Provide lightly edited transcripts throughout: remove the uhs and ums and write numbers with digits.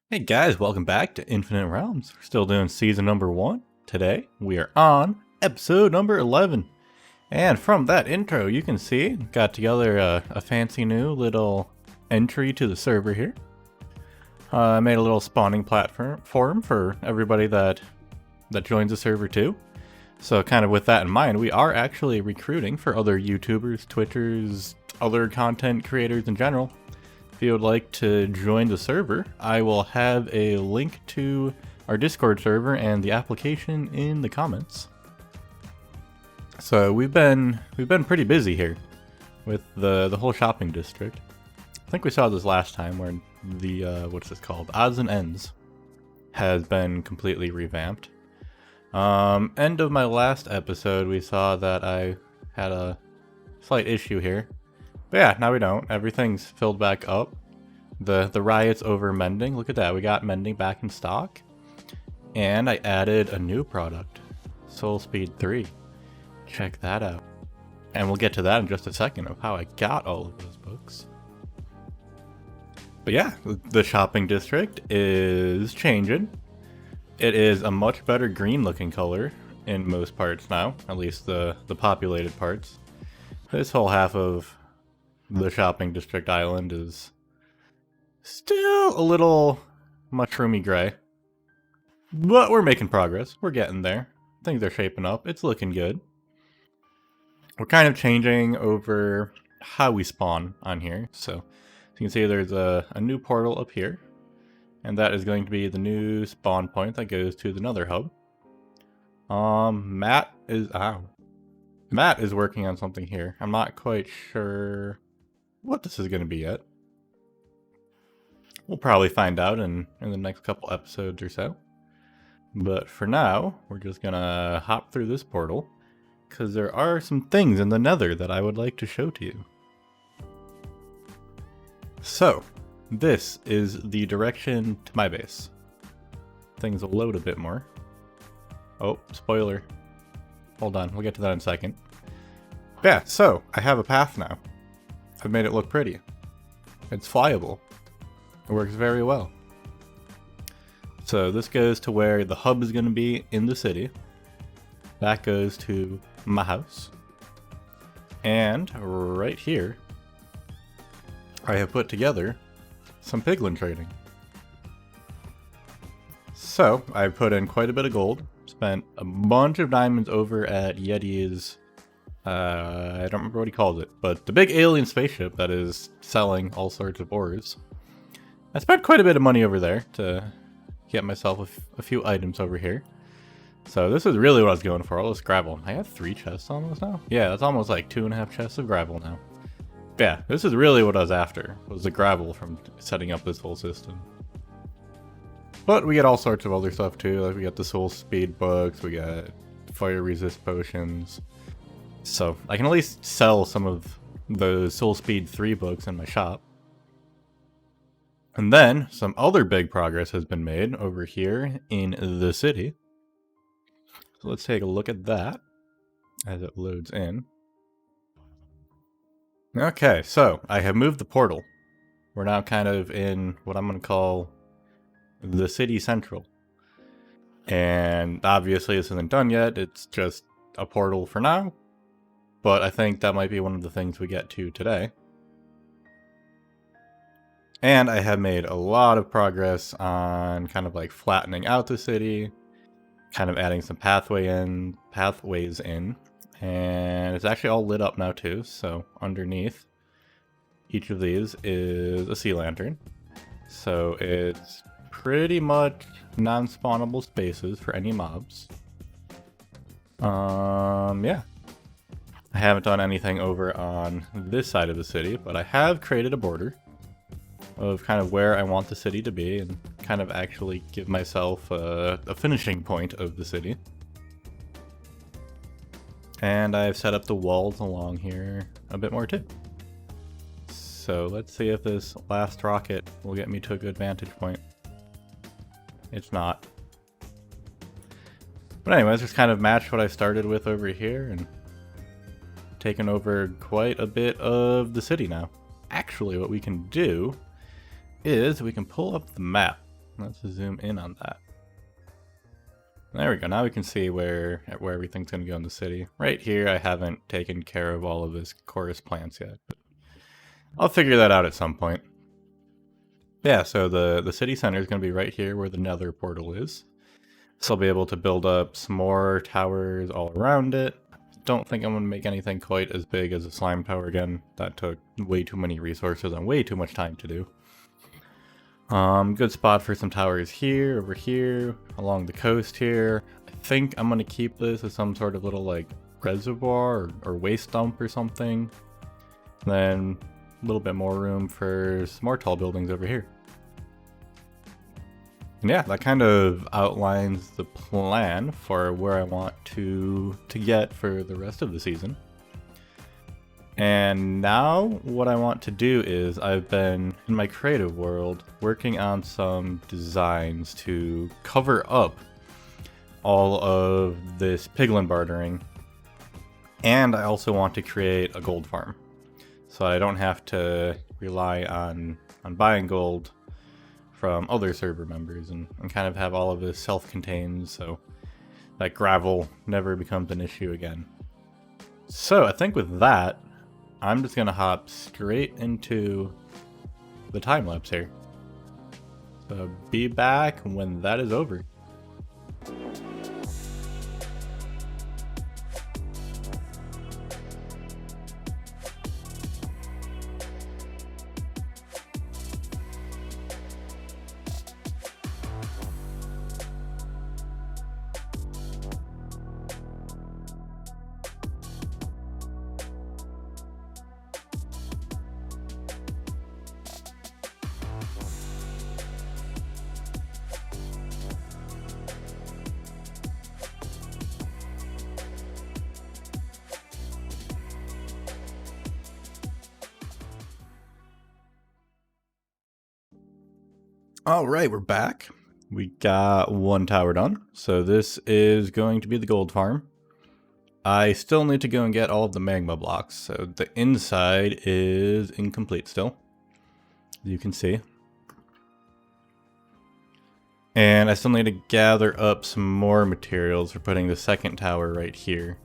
Hey guys, welcome back to Infinite Realms. We're still doing season number 1. Today, we are on episode number 11. And from that intro, you can see, got together a fancy new little entry to the server here. I made a little spawning platform for everybody that joins the server too. So kind of with that in mind, we are actually recruiting for other YouTubers, Twitchers, other content creators in general. If you would like to join the server, I will have a link to our Discord server and the application in the comments. So we've been pretty busy here with the whole shopping district. I think we saw this last time where the what's this called? Odds and Ends has been completely revamped. End of my last episode, we saw that I had a slight issue here. But yeah, now we don't. Everything's filled back up. The riot's over mending. Look at that. We got mending back in stock. And I added a new product. Soul Speed 3. Check that out. And we'll get to that in just a second of how I got all of those books. But yeah, the shopping district is changing. It is a much better green looking color in most parts now. At least the populated parts. This whole half of the shopping district island is still a little mushroomy gray, but we're making progress. We're getting there. Things are shaping up. It's looking good. We're kind of changing over how we spawn on here. So you can see there's a new portal up here, and that is going to be the new spawn point that goes to the Nether hub. Matt is working on something here. I'm not quite sure what this is going to be yet. We'll probably find out in the next couple episodes or so. But for now, we're just going to hop through this portal, because there are some things in the Nether that I would like to show to you. So, this is the direction to my base. Things will load a bit more. Oh, spoiler. Hold on, we'll get to that in a second. Yeah, so, I have a path now. I've made it look pretty. It's flyable. It works very well. So this goes to where the hub is going to be in the city. That goes to my house. And right here, I have put together some piglin trading. So I put in quite a bit of gold. Spent a bunch of diamonds over at Yeti's I don't remember what he calls it, but the big alien spaceship that is selling all sorts of ores. I spent quite a bit of money over there to get myself a few items over here. So this is really what I was going for, all this gravel. I have 3 chests almost now? Yeah, that's almost like 2.5 chests of gravel now. Yeah, this is really what I was after, was the gravel from setting up this whole system. But we get all sorts of other stuff too, like we got the soul speed books, we got fire resist potions. So I can at least sell some of the Soul Speed 3 books in my shop. And then some other big progress has been made over here in the city. So let's take a look at that as it loads in. Okay, so I have moved the portal. We're now kind of in what I'm going to call the city central. And obviously this isn't done yet, it's just a portal for now. But I think that might be one of the things we get to today. And I have made a lot of progress on kind of like flattening out the city, kind of adding some pathways in, and it's actually all lit up now too. So underneath each of these is a sea lantern. So it's pretty much non-spawnable spaces for any mobs. Yeah. I haven't done anything over on this side of the city, but I have created a border of kind of where I want the city to be and kind of actually give myself a finishing point of the city. And I've set up the walls along here a bit more too. So let's see if this last rocket will get me to a good vantage point. It's not. But anyways, just kind of matched what I started with over here and taken over quite a bit of the city now. Actually, what we can do is we can pull up the map Let's zoom in on that. There we go. Now we can see where everything's going to go in the city. Right here, I haven't taken care of all of this chorus plants yet. But I'll figure that out at some point. Yeah, so the city center is going to be right here where the Nether portal is. So I'll be able to build up some more towers all around it. Don't think I'm going to make anything quite as big as a slime tower again. That took way too many resources and way too much time to do. Good spot for some towers here, over here, along the coast here. I think I'm going to keep this as some sort of little like reservoir or waste dump or something. Then a little bit more room for some more tall buildings over here. And yeah, that kind of outlines the plan for where I want to get for the rest of the season. And now what I want to do is I've been in my creative world working on some designs to cover up all of this piglin bartering. And I also want to create a gold farm. So I don't have to rely on buying gold from other server members and kind of have all of this self-contained so that gravel never becomes an issue again. So I think with that, I'm just gonna hop straight into the time lapse here. So be back when that is over. All right, we're back. We got one tower done. So this is going to be the gold farm. I still need to go and get all of the magma blocks. So the inside is incomplete still, as you can see. And I still need to gather up some more materials for putting the second tower right here.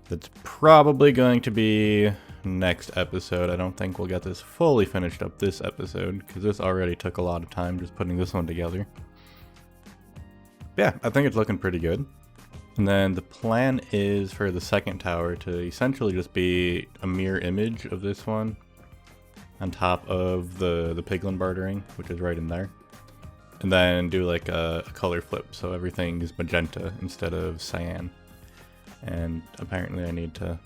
That's probably going to be next episode. I don't think we'll get this fully finished up this episode because this already took a lot of time just putting this one together. Yeah, I think it's looking pretty good. And then the plan is for the second tower to essentially just be a mirror image of this one on top of the piglin bartering, which is right in there. And then do like a color flip so everything is magenta instead of cyan. And apparently I need to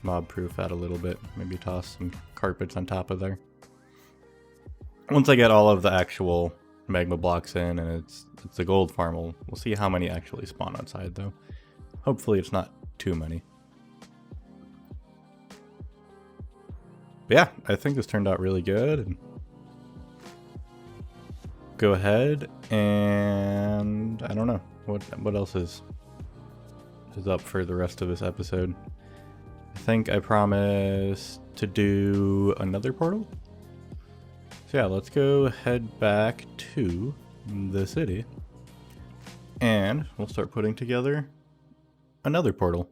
mob proof that a little bit, maybe toss some carpets on top of there. Once I get all of the actual magma blocks in and it's the gold farm, we'll see how many actually spawn outside though. Hopefully it's not too many. But yeah, I think this turned out really good. And go ahead and I don't know what else is up for the rest of this episode. I think I promised to do another portal. So yeah, let's go head back to the city and we'll start putting together another portal.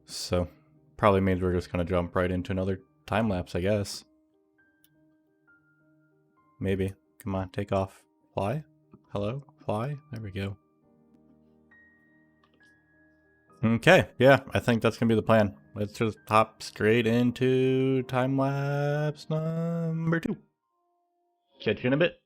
So probably means we're just gonna jump right into another time lapse, I guess. Maybe. Come on, take off. Fly. Hello? Fly. There we go. Okay, yeah, I think that's gonna be the plan. Let's just hop straight into time lapse number 2. Catch you in a bit.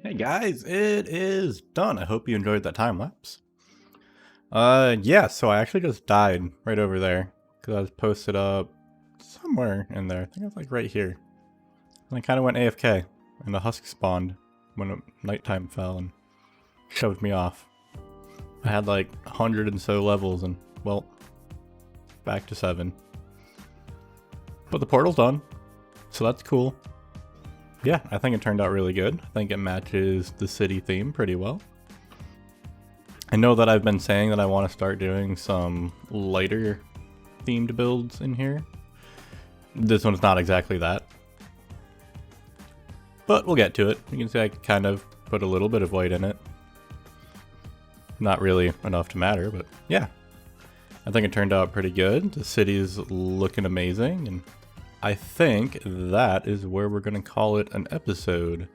Hey guys, it is done. I hope you enjoyed that time lapse. Yeah, so I actually just died right over there because I was posted up somewhere in there. I think it was like right here. And I kind of went AFK and a husk spawned when nighttime fell and shoved me off. I had like 100 and so levels and, well, back to 7. But the portal's done, so that's cool. Yeah, I think it turned out really good. I think it matches the city theme pretty well. I know that I've been saying that I want to start doing some lighter themed builds in here. This one's not exactly that. But we'll get to it. You can see I kind of put a little bit of white in it. Not really enough to matter, but yeah. I think it turned out pretty good. The city's looking amazing, and I think that is where we're going to call it an episode.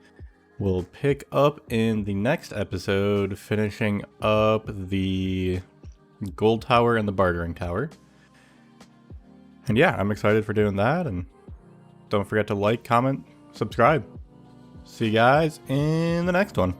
We'll pick up in the next episode, finishing up the gold tower and the bartering tower. And yeah, I'm excited for doing that, and don't forget to like, comment, subscribe. See you guys in the next one.